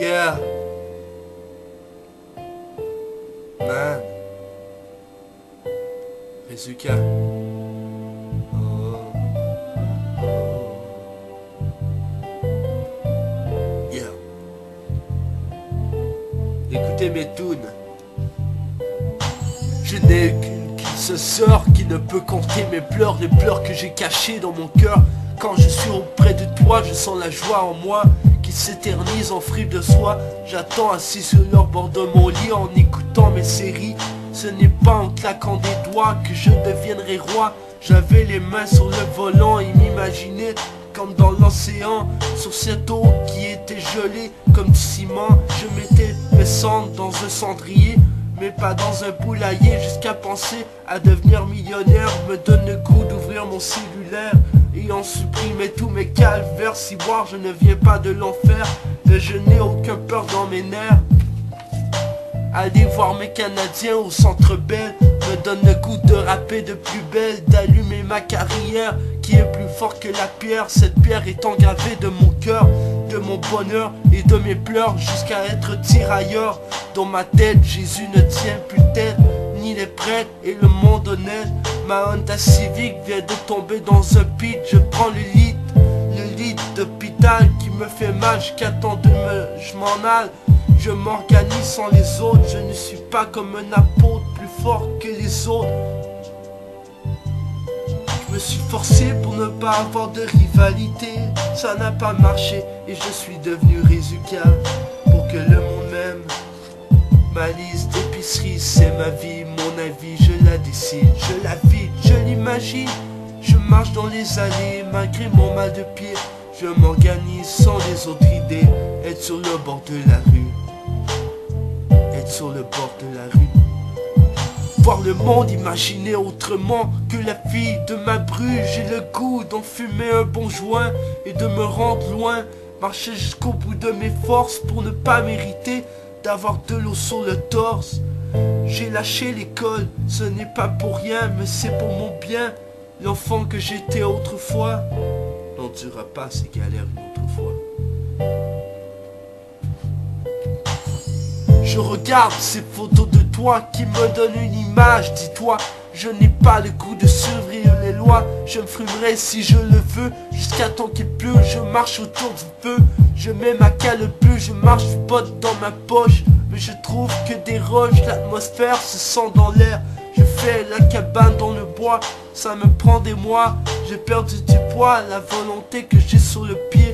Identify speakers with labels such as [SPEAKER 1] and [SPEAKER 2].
[SPEAKER 1] Yeah. Man. Rizuka. Oh. Yeah. Écoutez mes tunes. Je n'ai qu'une seule sœur qui ne peut compter mes pleurs, les pleurs que j'ai cachés dans mon cœur. Quand je suis auprès de toi, je sens la joie en moi qui s'éternise en fripe de soie. J'attends assis sur le bord de mon lit en écoutant mes séries. Ce n'est pas en claquant des doigts que je deviendrai roi. J'avais les mains sur le volant et m'imaginais comme dans l'océan, sur cette eau qui était gelée comme du ciment. Je mettais mes cendres dans un cendrier, mais pas dans un poulailler, jusqu'à penser à devenir millionnaire. Me donne le goût d'ouvrir mon cellulaire et en supprimer tous mes calvaires. Si boire je ne viens pas de l'enfer, mais je n'ai aucun peur dans mes nerfs. Aller voir mes Canadiens au Centre Bell me donne le goût de rapper de plus belle, d'allumer ma carrière qui est plus fort que la pierre. Cette pierre est engravée de mon cœur, de mon bonheur et de mes pleurs, jusqu'à être tirailleur. Dans ma tête, Jésus ne tient plus tête, ni les prêtres et le monde honnête. Ma Honda Civic vient de tomber dans un pit. Je prends le lit d'hôpital qui me fait mal jusqu'à temps de je m'en aille. Je m'organise sans les autres, je ne suis pas comme un apôtre plus fort que les autres. Je me suis forcé pour ne pas avoir de rivalité, ça n'a pas marché et je suis devenu Rizuka. Pour que le monde m'aime, ma liste d'épicerie c'est ma vie, mon avis je la décide, je la vis, je l'imagine. Je marche dans les allées malgré mon mal de pied, je m'organise sans les autres idées, être sur le bord de la rue. Sur le bord de la rue, voir le monde, imaginer autrement que la fille de ma bru. J'ai le goût d'en fumer un bon joint et de me rendre loin, marcher jusqu'au bout de mes forces pour ne pas mériter d'avoir de l'eau sur le torse. J'ai lâché l'école, ce n'est pas pour rien, mais c'est pour mon bien. L'enfant que j'étais autrefois n'endurera pas ces galères une autre fois. Je regarde ces photos de toi qui me donnent une image. Dis-toi, je n'ai pas le goût de survivre les lois. Je me frimerai si je le veux, jusqu'à temps qu'il pleut. Je marche autour du feu, je mets ma calebuche, je marche du pot dans ma poche. Mais je trouve que des roches, l'atmosphère se sent dans l'air. Je fais la cabane dans le bois, ça me prend des mois. J'ai perdu du poids, la volonté que j'ai sur le pied